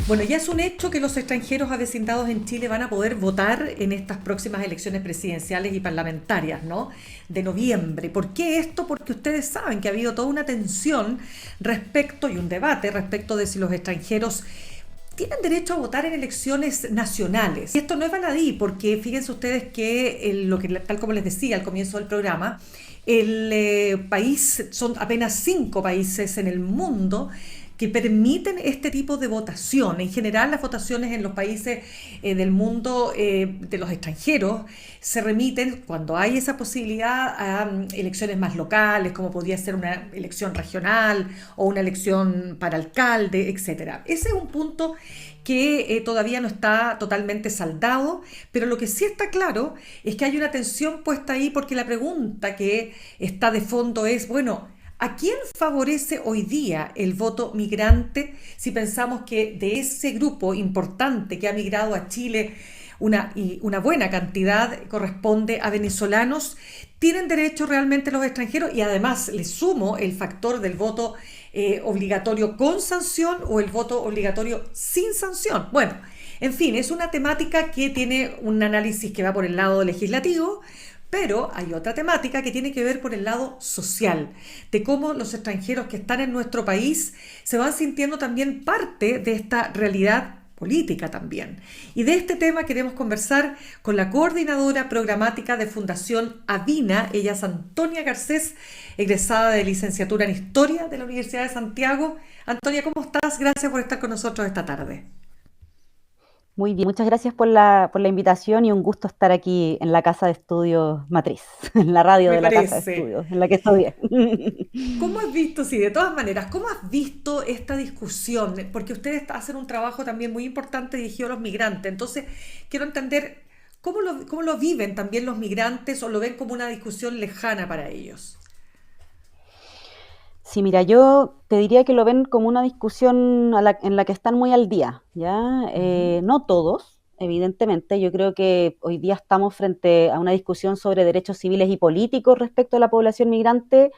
Bueno, ya es un hecho que los extranjeros avecindados en Chile van a poder votar en estas próximas elecciones presidenciales y parlamentarias, ¿no? De noviembre. ¿Por qué esto? Porque ustedes saben que ha habido toda una tensión respecto y un debate respecto de si los extranjeros tienen derecho a votar en elecciones nacionales. Y esto no es baladí, porque fíjense ustedes que, tal como les decía al comienzo del programa, el país, son apenas 5 países en el mundo que permiten este tipo de votación. En general, las votaciones en los países del mundo de los extranjeros se remiten, cuando hay esa posibilidad, a elecciones más locales, como podría ser una elección regional o una elección para alcalde, etcétera. Ese es un punto que todavía no está totalmente saldado, pero lo que sí está claro es que hay una tensión puesta ahí, porque la pregunta que está de fondo es, bueno, ¿a quién favorece hoy día el voto migrante si pensamos que de ese grupo importante que ha migrado a Chile, una buena cantidad corresponde a venezolanos? ¿Tienen derecho realmente los extranjeros? Y además le sumo el factor del voto obligatorio con sanción o el voto obligatorio sin sanción. Bueno, en fin, es una temática que tiene un análisis que va por el lado legislativo, pero hay otra temática que tiene que ver por el lado social, de cómo los extranjeros que están en nuestro país se van sintiendo también parte de esta realidad política también. Y de este tema queremos conversar con la coordinadora programática de Fundación Avina. Ella es Antonia Garcés, egresada de licenciatura en Historia de la Universidad de Santiago. Antonia, ¿cómo estás? Gracias por estar con nosotros esta tarde. Muy bien, muchas gracias por la invitación y un gusto estar aquí en la Casa de Estudios Matriz, en la radio Me de la Casa de parece. Estudios, en la que estudié. ¿Cómo has visto, sí, de todas maneras, cómo has visto esta discusión? Porque ustedes hacen un trabajo también muy importante dirigido a los migrantes. Entonces, quiero entender cómo lo viven también los migrantes, o lo ven como una discusión lejana para ellos. Sí, mira, yo te diría que lo ven como una discusión en la que están muy al día, ¿ya? Ujú. No todos, evidentemente. Yo creo que hoy día estamos frente a una discusión sobre derechos civiles y políticos respecto a la población migrante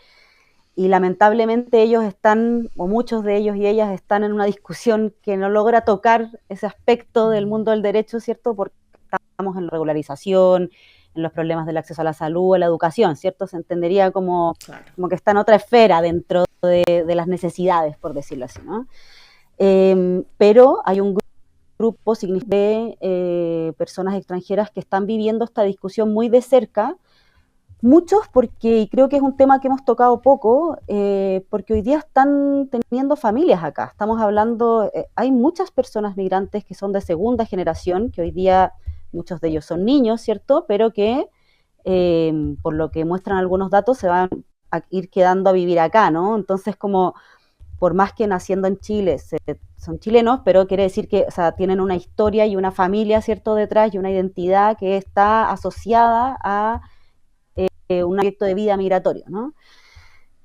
y lamentablemente ellos están, o muchos de ellos y ellas están en una discusión que no logra tocar ese aspecto del Mm. mundo del derecho, ¿cierto? Porque estamos en la regularización, en los problemas del acceso a la salud, a la educación, ¿cierto? Se entendería Claro. como que está en otra esfera dentro de las necesidades, por decirlo así, ¿no? Pero hay un grupo significativo de personas extranjeras que están viviendo esta discusión muy de cerca. Muchos porque, y creo que es un tema que hemos tocado poco, porque hoy día están teniendo familias acá. Estamos hablando, hay muchas personas migrantes que son de segunda generación, que hoy día muchos de ellos son niños, ¿cierto? Pero que, por lo que muestran algunos datos, se van a ir quedando a vivir acá, ¿no? Entonces, como por más que naciendo en Chile son chilenos, pero quiere decir que, o sea, tienen una historia y una familia, ¿cierto?, detrás y una identidad que está asociada a un proyecto de vida migratorio, ¿no?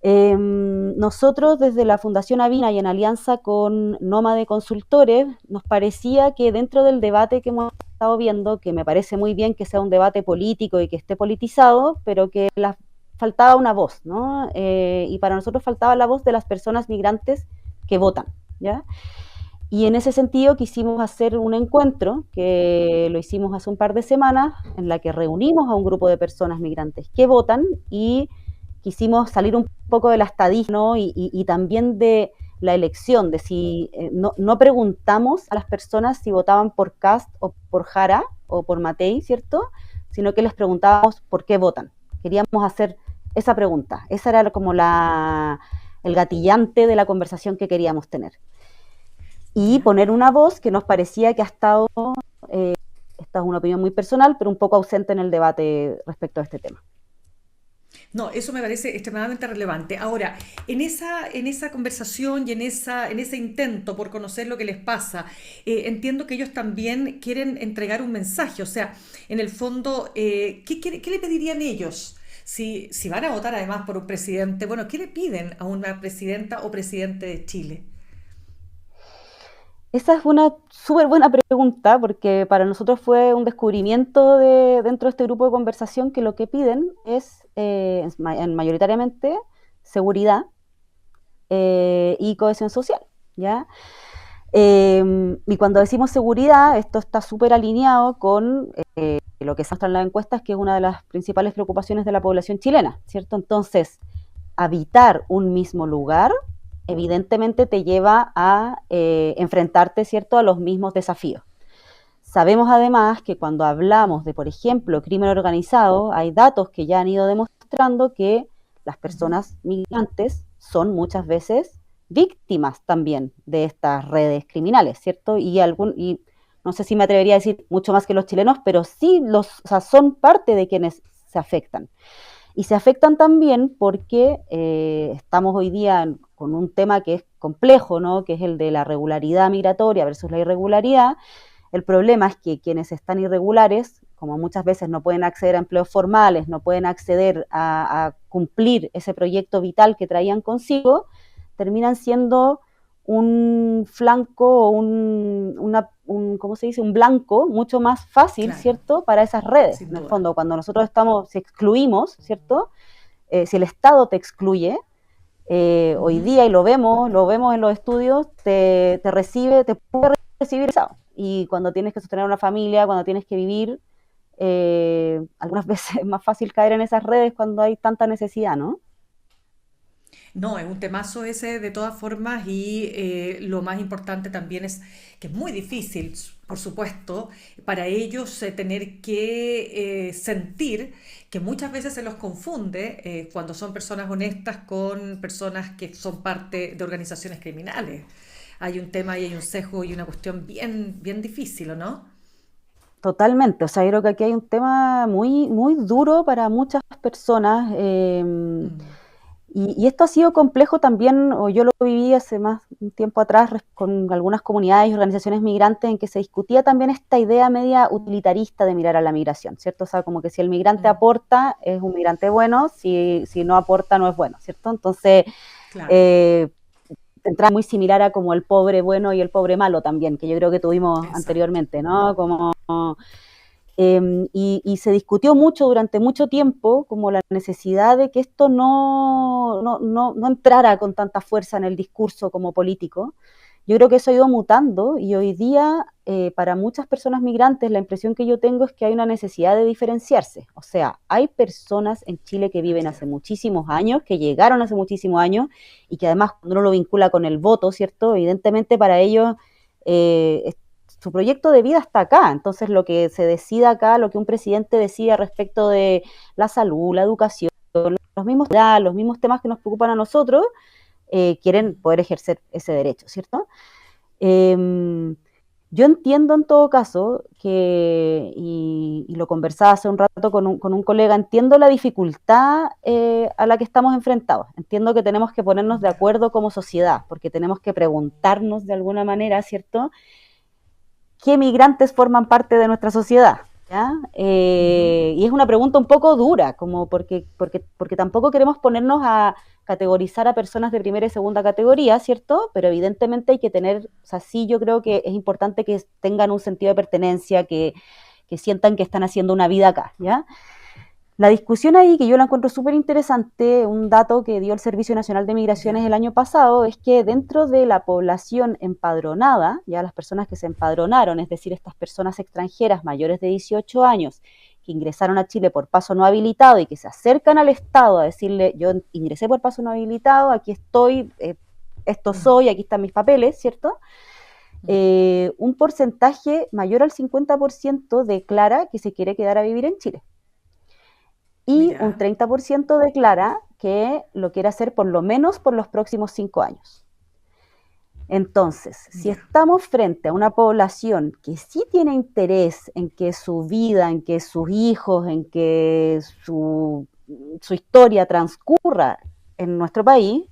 Nosotros desde la Fundación Avina y en alianza con Nómade Consultores nos parecía que dentro del debate que hemos estado viendo, que me parece muy bien que sea un debate político y que esté politizado, pero que faltaba una voz, ¿no? Y para nosotros faltaba la voz de las personas migrantes que votan, ¿ya? Y en ese sentido quisimos hacer un encuentro que lo hicimos hace un par de semanas, en la que reunimos a un grupo de personas migrantes que votan y quisimos salir un poco de la estadística, ¿no? Y también de la elección, de si no preguntamos a las personas si votaban por Cast o por Jara o por Matei, ¿cierto? Sino que les preguntábamos por qué votan. Queríamos hacer esa pregunta. Esa era como el gatillante de la conversación que queríamos tener y ¿Ya? poner una voz que nos parecía que ha estado, esta es una opinión muy personal, pero un poco ausente en el debate respecto a este tema. No, eso me parece extremadamente relevante. Ahora, en esa conversación y en ese intento por conocer lo que les pasa, entiendo que ellos también quieren entregar un mensaje. O sea, en el fondo, ¿qué le pedirían ellos? Si van a votar además por un presidente, bueno, ¿qué le piden a una presidenta o presidente de Chile? Esa es una súper buena pregunta porque para nosotros fue un descubrimiento dentro de este grupo de conversación que lo que piden es mayoritariamente seguridad y cohesión social, ¿ya? Y cuando decimos seguridad, esto está súper alineado con lo que se muestra en las encuestas, que es una de las principales preocupaciones de la población chilena, ¿cierto? Entonces, habitar un mismo lugar evidentemente te lleva a enfrentarte, ¿cierto?, a los mismos desafíos. Sabemos además que cuando hablamos de, por ejemplo, crimen organizado, hay datos que ya han ido demostrando que las personas migrantes son muchas veces víctimas también de estas redes criminales, ¿cierto? Y no sé si me atrevería a decir mucho más que los chilenos, pero sí o sea, son parte de quienes se afectan. Y se afectan también porque estamos hoy día con un tema que es complejo, ¿no? Que es el de la regularidad migratoria versus la irregularidad. El problema es que quienes están irregulares, como muchas veces no pueden acceder a empleos formales, no pueden acceder a cumplir ese proyecto vital que traían consigo, terminan siendo un flanco o ¿cómo se dice? Un blanco mucho más fácil, Claro, ¿cierto? Para esas redes. sin En el duda. fondo, cuando nosotros si excluimos, ¿cierto? Si el Estado te excluye, hoy día, y lo vemos en los estudios, te puede recibir pesado. Y cuando tienes que sostener una familia, cuando tienes que vivir, algunas veces es más fácil caer en esas redes cuando hay tanta necesidad, ¿no? No, es un temazo ese de todas formas y lo más importante también es que es muy difícil, por supuesto, para ellos tener que sentir que muchas veces se los confunde cuando son personas honestas con personas que son parte de organizaciones criminales. Hay un tema y hay un sesgo y una cuestión bien, bien difícil, ¿o no? Totalmente, o sea, yo creo que aquí hay un tema muy, muy duro para muchas personas. Mm. Y esto ha sido complejo también, o yo lo viví hace más un tiempo atrás con algunas comunidades y organizaciones migrantes en que se discutía también esta idea media utilitarista de mirar a la migración, ¿cierto? O sea, como que si el migrante Mm. aporta, es un migrante bueno, si no aporta, no es bueno, ¿cierto? Entonces, Claro, eh, entra muy similar a como el pobre bueno y el pobre malo también, que yo creo que tuvimos exacto. anteriormente, ¿no? Como y se discutió mucho durante mucho tiempo como la necesidad de que esto no entrara con tanta fuerza en el discurso como político. Yo creo que eso ha ido mutando y hoy día para muchas personas migrantes la impresión que yo tengo es que hay una necesidad de diferenciarse. O sea, hay personas en Chile que viven Así es. hace muchísimos años, que llegaron hace muchísimos años y que además cuando uno lo vincula con el voto, ¿cierto? Evidentemente para ellos eh, su proyecto de vida está acá. Entonces, lo que se decida acá, lo que un presidente decida respecto de la salud, la educación, los mismos temas que nos preocupan a nosotros, quieren poder ejercer ese derecho, ¿cierto? Eh, yo entiendo en todo caso y lo conversaba hace un rato con un colega, entiendo la dificultad a la que estamos enfrentados. Entiendo que tenemos que ponernos de Ya. acuerdo como sociedad, porque tenemos que preguntarnos de alguna manera, ¿cierto? ¿Qué migrantes forman parte de nuestra sociedad? ¿Ya? Ujú. Y es una pregunta un poco dura, como porque tampoco queremos ponernos a categorizar a personas de primera y segunda categoría, ¿cierto? Pero evidentemente hay que tener, o sea, sí yo creo que es importante que tengan un sentido de pertenencia, que sientan que están haciendo una vida acá, ¿ya? La discusión ahí, que yo la encuentro súper interesante, un dato que dio el Servicio Nacional de Migraciones Ya. el año pasado, es que dentro de la población empadronada, ya las personas que se empadronaron, es decir, estas personas extranjeras mayores de 18 años que ingresaron a Chile por paso no habilitado y que se acercan al Estado a decirle, yo ingresé por paso no habilitado, aquí estoy, esto Mm. soy, aquí están mis papeles, ¿cierto? Mm. Un porcentaje mayor al 50% declara que se quiere quedar a vivir en Chile y un Mira. 30% declara que lo quiere hacer por lo menos por los próximos 5 años. Entonces, si Ya. estamos frente a una población que sí tiene interés en que su vida, en que sus hijos, en que su historia transcurra en nuestro país,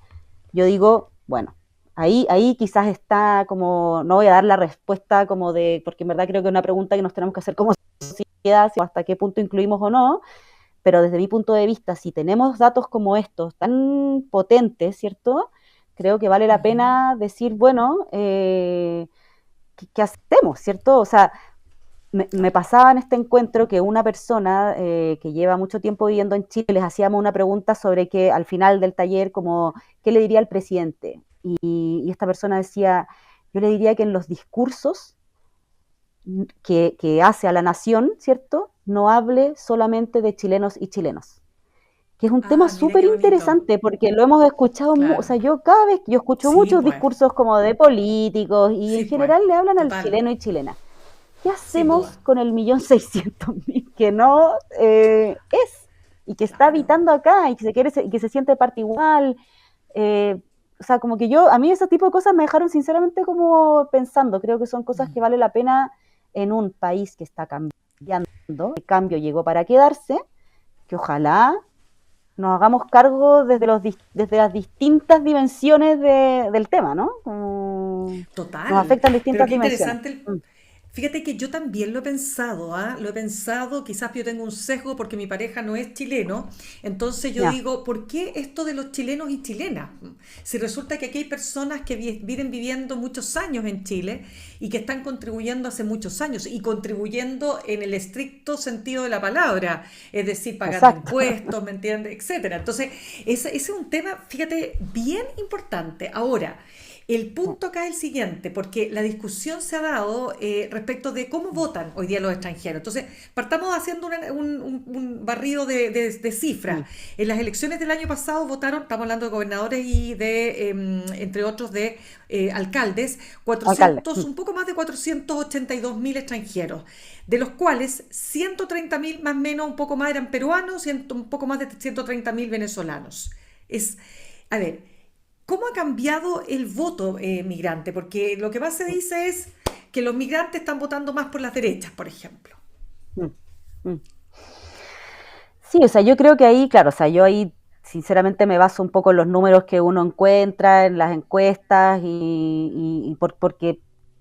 yo digo, bueno, ahí quizás está como, no voy a dar la respuesta como de, porque en verdad creo que es una pregunta que nos tenemos que hacer como sociedad, hasta qué punto incluimos o no, pero desde mi punto de vista, si tenemos datos como estos tan potentes, ¿cierto? Creo que vale la Ujú. pena decir, bueno, ¿qué hacemos, ¿cierto? O sea, me Claro. pasaba en este encuentro que una persona que lleva mucho tiempo viviendo en Chile, les hacíamos una pregunta sobre que al final del taller, como, ¿qué le diría al presidente? Y esta persona decía, yo le diría que en los discursos que hace a la nación, ¿cierto? No hable solamente de chilenos y chilenos, que es un tema Ah, mira súper qué bonito. interesante porque lo hemos escuchado, o Claro. sea, yo cada vez, yo escucho Sí, muchos pues. discursos como de políticos y Sí, en pues. general le hablan al Total. chileno y chilena. ¿Qué Sin hacemos duda. con el 1.600.000 que no es y que está Claro. habitando acá y que se quiere y que se siente parte igual? Eh, o sea, como que yo, a mí ese tipo de cosas me dejaron sinceramente como pensando, creo que son cosas que vale la pena en un país que está cambiando, el cambio llegó para quedarse, que ojalá nos hagamos cargo desde las distintas dimensiones del tema, ¿no? Nos Total, afectan pero distintas qué dimensiones. interesante. Mm, Fíjate que yo también lo he pensado, ¿ah? Lo he pensado, quizás yo tengo un sesgo porque mi pareja no es chileno, entonces yo ya, digo, ¿por qué esto de los chilenos y chilenas? Si resulta que aquí hay personas que vienen viviendo muchos años en Chile y que están contribuyendo hace muchos años y contribuyendo en el estricto sentido de la palabra, es decir, pagando exacto. impuestos, ¿me entiendes? Etcétera. Entonces, ese es un tema, fíjate, bien importante. Ahora, el punto acá es el siguiente, porque la discusión se ha dado respecto de cómo votan hoy día los extranjeros. Entonces, partamos haciendo un barrido de cifras. Mm, En las elecciones del año pasado votaron, estamos hablando de gobernadores y de, entre otros, de alcaldes, alcalde. 400, un poco más de 482.000 extranjeros, de los cuales 130.000 más o menos, un poco más eran peruanos y un poco más de 130.000 venezolanos. Es, a ver, ¿cómo ha cambiado el voto migrante? Porque lo que más se dice es que los migrantes están votando más por las derechas, por ejemplo. Mm, mm. Sí, o sea, yo creo que ahí, claro, o sea, yo ahí sinceramente me baso un poco en los números que uno encuentra en las encuestas porque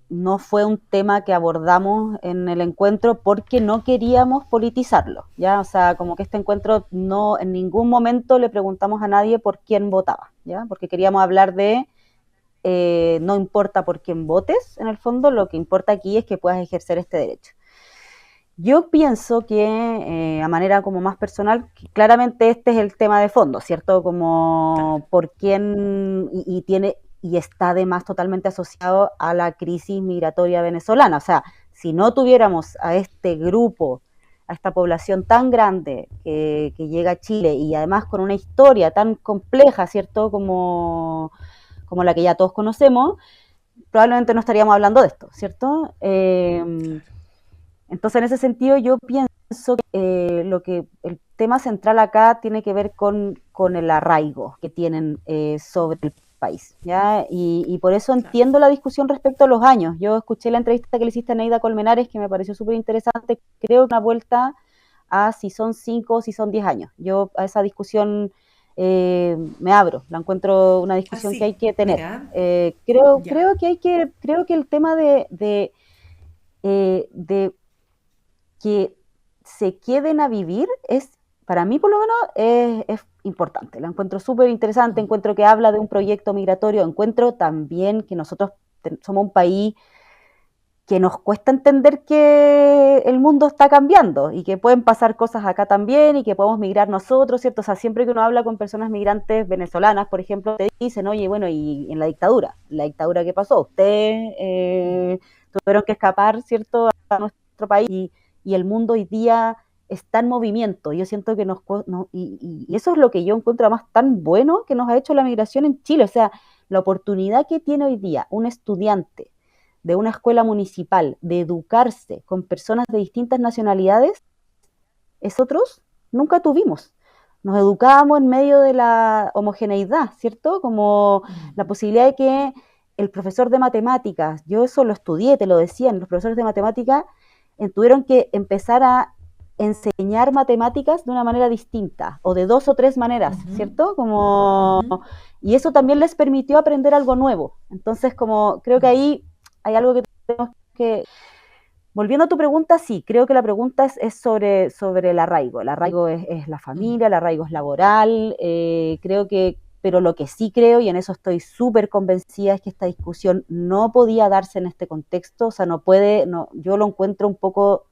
no fue un tema que abordamos en el encuentro porque no queríamos politizarlo, ¿ya? O sea, como que este encuentro no, en ningún momento le preguntamos a nadie por quién votaba, ¿ya? Porque queríamos hablar de no importa por quién votes, en el fondo, lo que importa aquí es que puedas ejercer este derecho. Yo pienso que a manera como más personal, claramente este es el tema de fondo, ¿cierto? Claro. Como por quién tiene y está además totalmente asociado a la crisis migratoria venezolana. O sea, si no tuviéramos a este grupo, a esta población tan grande que llega a Chile y además con una historia tan compleja, ¿cierto? Como la que ya todos conocemos, probablemente no estaríamos hablando de esto, ¿cierto? Entonces, en ese sentido, yo pienso que lo que el tema central acá tiene que ver con el arraigo que tienen sobre el país, ¿ya? Y por eso Claro. entiendo la discusión respecto a los años. Yo escuché la entrevista que le hiciste a Neida Colmenares, que me pareció súper interesante. Creo una vuelta a si son 5 o si son 10 años. Yo a esa discusión me abro, la encuentro una Ah, discusión que hay sí, que tener. mira, ya. Creo que el tema de que se queden a vivir es, para mí por lo menos, es importante. La encuentro súper interesante, encuentro que habla de un proyecto migratorio, encuentro también que nosotros somos un país que nos cuesta entender que el mundo está cambiando y que pueden pasar cosas acá también y que podemos migrar nosotros, ¿cierto? O sea, siempre que uno habla con personas migrantes venezolanas, por ejemplo, te dicen, oye, bueno, y en la dictadura qué pasó, ustedes tuvieron que escapar, ¿cierto?, a nuestro país y el mundo hoy día está en movimiento. Yo siento que y eso es lo que yo encuentro más tan bueno que nos ha hecho la migración en Chile, o sea, la oportunidad que tiene hoy día un estudiante de una escuela municipal, de educarse con personas de distintas nacionalidades, nosotros nunca tuvimos. Nos educábamos en medio de la homogeneidad, ¿cierto? Como la posibilidad de que el profesor de matemáticas, yo eso lo estudié, te lo decían, los profesores de matemáticas tuvieron que empezar a enseñar matemáticas de una manera distinta, o de dos o tres maneras, Ujú, ¿cierto? Como, ujú, y eso también les permitió aprender algo nuevo. Entonces, como creo que ahí hay algo que tenemos que... Volviendo a tu pregunta, sí, creo que la pregunta es sobre el arraigo. El arraigo es la familia, el arraigo es laboral, creo que, pero lo que sí creo, y en eso estoy súper convencida, es que esta discusión no podía darse en este contexto, o sea, no puede, no, yo lo encuentro un poco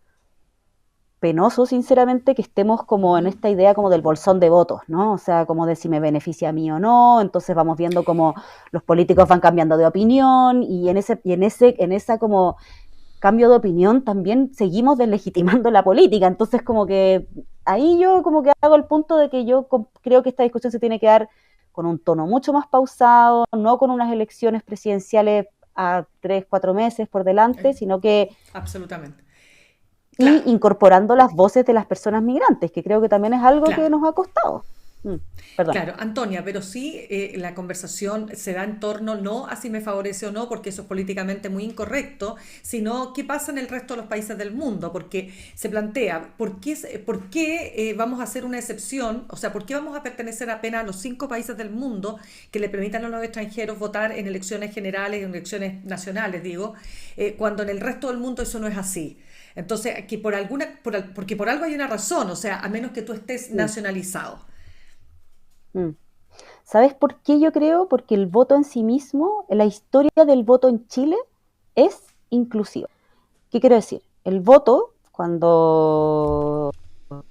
penoso, sinceramente, que estemos como en esta idea como del bolsón de votos, ¿no? O sea, como de si me beneficia a mí o no, entonces vamos viendo cómo los políticos van cambiando de opinión y en esa como cambio de opinión también seguimos deslegitimando la política, entonces como que ahí yo como que hago el punto de que yo creo que esta discusión se tiene que dar con un tono mucho más pausado, no con unas elecciones presidenciales a 3, 4 meses por delante, Eh, sino que Absolutamente. y Claro, incorporando las voces de las personas migrantes, que creo que también es algo que claro. nos ha costado. Perdón. Claro, Antonia, pero sí la conversación se da en torno no a si me favorece o no, porque eso es políticamente muy incorrecto, sino qué pasa en el resto de los países del mundo, porque se plantea, por qué vamos a hacer una excepción? O sea, ¿por qué vamos a pertenecer apenas a los 5 países del mundo que le permitan a los extranjeros votar en elecciones generales, en elecciones nacionales, digo, cuando en el resto del mundo eso no es así? Entonces, que porque por algo hay una razón, o sea, a menos que tú estés Mm, nacionalizado. mm. ¿Sabes por qué yo creo? Porque el voto en sí mismo, la historia del voto en Chile es inclusiva. ¿Qué quiero decir? El voto, cuando en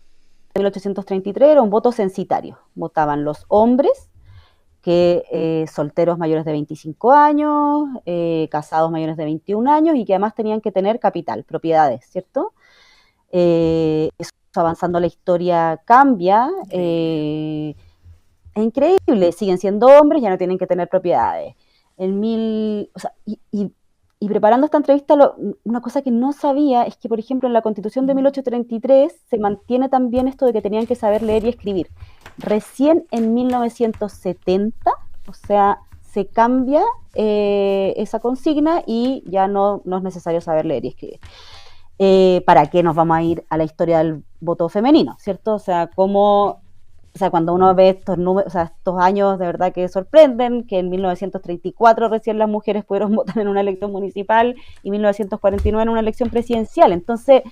1833 era un voto censitario. Votaban los hombres que solteros mayores de 25 años, casados mayores de 21 años y que además tenían que tener capital, propiedades, ¿cierto? Eso avanzando la historia cambia, Increíble. es increíble, siguen siendo hombres, ya no tienen que tener propiedades. O sea, y preparando esta entrevista, una cosa que no sabía es que, por ejemplo, en la Constitución de 1833 se mantiene también esto de que tenían que saber leer y escribir. Recién en 1970, o sea, se cambia esa consigna y ya no es necesario saber leer y escribir. ¿Para qué nos vamos a ir a la historia del voto femenino, cierto? O sea, cuando uno ve estos números, o sea, estos años de verdad que sorprenden, que en 1934 recién las mujeres pudieron votar en una elección municipal y 1949 en una elección presidencial. Entonces,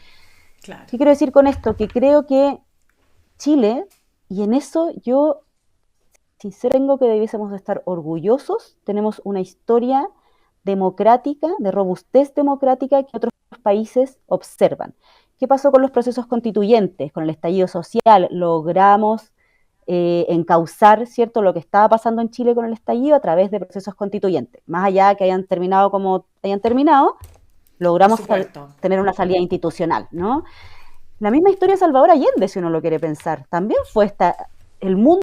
Claro. ¿qué quiero decir con esto? Que creo que Chile, y en eso yo sinceramente tengo que debiésemos estar orgullosos, tenemos una historia democrática, de robustez democrática que otros países observan. ¿Qué pasó con los procesos constituyentes, con el estallido social? Logramos encauzar, ¿cierto?, lo que estaba pasando en Chile con el estallido a través de procesos constituyentes. Más allá de que hayan terminado como hayan terminado, Por logramos supuesto. tener una salida institucional, ¿no? La misma historia de Salvador Allende, si uno lo quiere pensar, también fue el mundo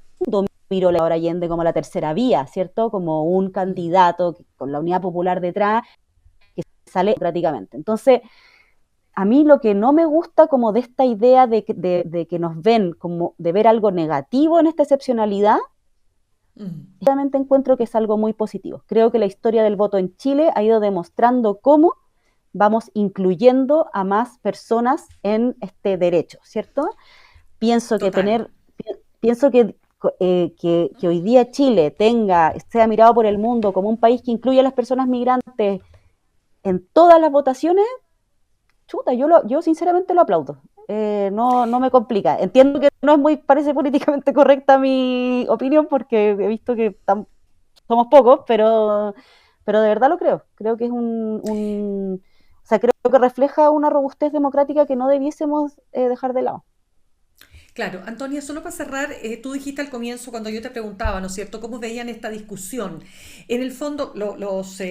miró a Salvador Allende como la tercera vía, ¿cierto? Como un candidato con la unidad popular detrás que sale democráticamente. Entonces, a mí lo que no me gusta como de esta idea de que nos ven como de ver algo negativo en esta excepcionalidad, Mm. realmente encuentro que es algo muy positivo. Creo que la historia del voto en Chile ha ido demostrando cómo vamos incluyendo a más personas en este derecho, ¿cierto? Pienso que Total. tener, pienso que hoy día Chile sea mirado por el mundo como un país que incluye a las personas migrantes en todas las votaciones, chuta, yo sinceramente lo aplaudo. No me complica. Entiendo que no es parece políticamente correcta mi opinión porque he visto que somos pocos, pero de verdad lo creo. Creo que es o sea, creo que refleja una robustez democrática que no debiésemos dejar de lado. Claro, Antonia, solo para cerrar, tú dijiste al comienzo cuando yo te preguntaba, ¿no es cierto?, cómo veían esta discusión. En el fondo, los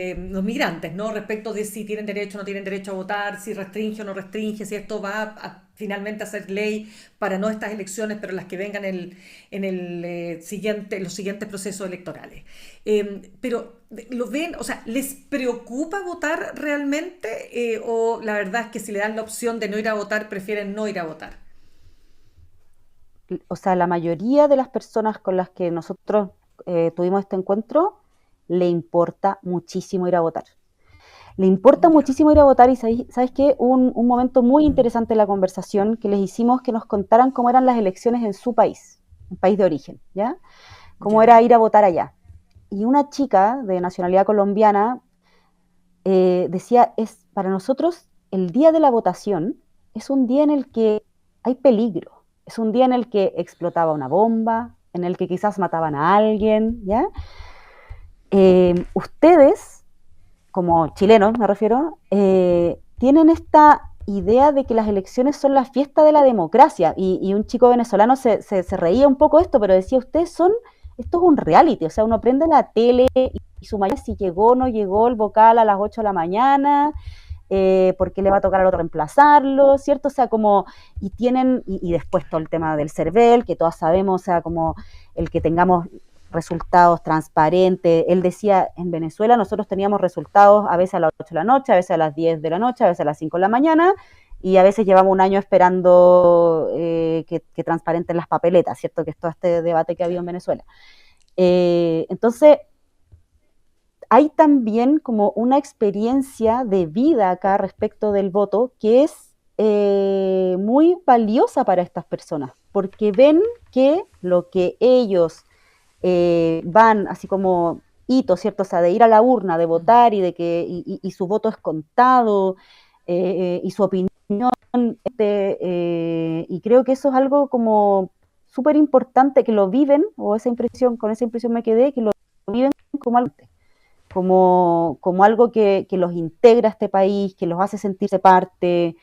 migrantes, ¿no? Respecto de si tienen derecho o no tienen derecho a votar, si restringe o no restringe, si esto va finalmente a ser ley para no estas elecciones, pero las que vengan en los siguientes procesos electorales. Pero lo ven, o sea, ¿les preocupa votar realmente? ¿O la verdad es que si le dan la opción de no ir a votar, prefieren no ir a votar? O sea, la mayoría de las personas con las que nosotros tuvimos este encuentro le importa muchísimo ir a votar. Le importa Ya. muchísimo ir a votar y ¿sabes qué? Un momento muy Mm. interesante en la conversación que les hicimos que nos contaran cómo eran las elecciones en su país, un país de origen, ¿ya? Cómo Ya. era ir a votar allá. Y una chica de nacionalidad colombiana decía, para nosotros el día de la votación es un día en el que hay peligro, es un día en el que explotaba una bomba, en el que quizás mataban a alguien, ¿ya? Ustedes, como chilenos me refiero, tienen idea de que las elecciones son la fiesta de la democracia. Y un chico venezolano se reía un poco de esto, pero decía, esto es un reality, o sea, uno prende la tele y su mayoría si llegó o no llegó el vocal a las 8 de la mañana, porque le va a tocar al otro reemplazarlo, ¿cierto? O sea, como, y después todo el tema del CERVEL, que todas sabemos, o sea, como el que tengamos resultados transparentes. Él decía, en Venezuela nosotros teníamos resultados a veces a las 8 de la noche, a veces a las 10 de la noche, a veces a las 5 de la mañana, y a veces llevamos un año esperando que transparenten las papeletas, ¿cierto? Que es todo este debate que ha habido en Venezuela. Entonces, hay también como una experiencia de vida acá respecto del voto que es muy valiosa para estas personas, porque ven que lo que ellos van así como hitos, ¿cierto? O sea, de ir a la urna, de votar y de que y su voto es contado y su opinión, y creo que eso es algo como súper importante que lo viven, o con esa impresión me quedé, que lo viven como algo, como algo que los integra a este país, que los hace sentirse parte.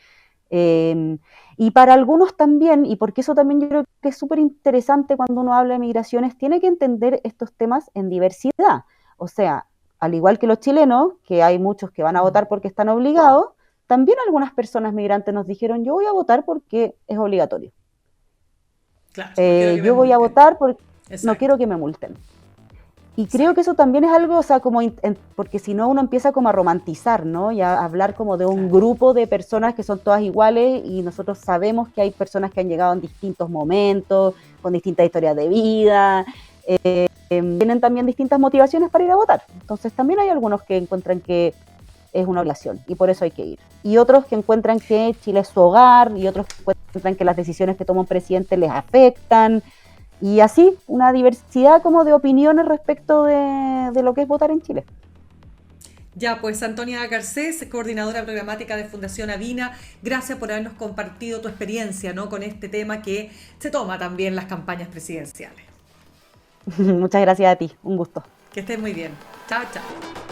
Y para algunos también, y porque eso también yo creo que es súper interesante cuando uno habla de migraciones, tiene que entender estos temas en diversidad. O sea, al igual que los chilenos, que hay muchos que van a votar porque están obligados, también algunas personas migrantes nos dijeron, yo voy a votar porque es obligatorio. Claro, no quiero que me Yo voy a multen. votar porque no Exacto, quiero que me multen. Y creo que exacto. eso también es algo, o sea, como porque si no uno empieza como a romantizar, ¿no? Y a hablar como de un Claro. grupo de personas que son todas iguales, y nosotros sabemos que hay personas que han llegado en distintos momentos, con distintas historias de vida, tienen también distintas motivaciones para ir a votar. Entonces también hay algunos que encuentran que es una obligación y por eso hay que ir. Y otros que encuentran que Chile es su hogar, y otros que encuentran que las decisiones que toma un presidente les afectan, y así, una diversidad como de opiniones respecto de lo que es votar en Chile. Ya, pues Antonia Garcés, coordinadora programática de Fundación Avina, gracias por habernos compartido tu experiencia, ¿no?, con este tema que se toma también las campañas presidenciales. Muchas gracias a ti, un gusto. Que estés muy bien. Chao, chao.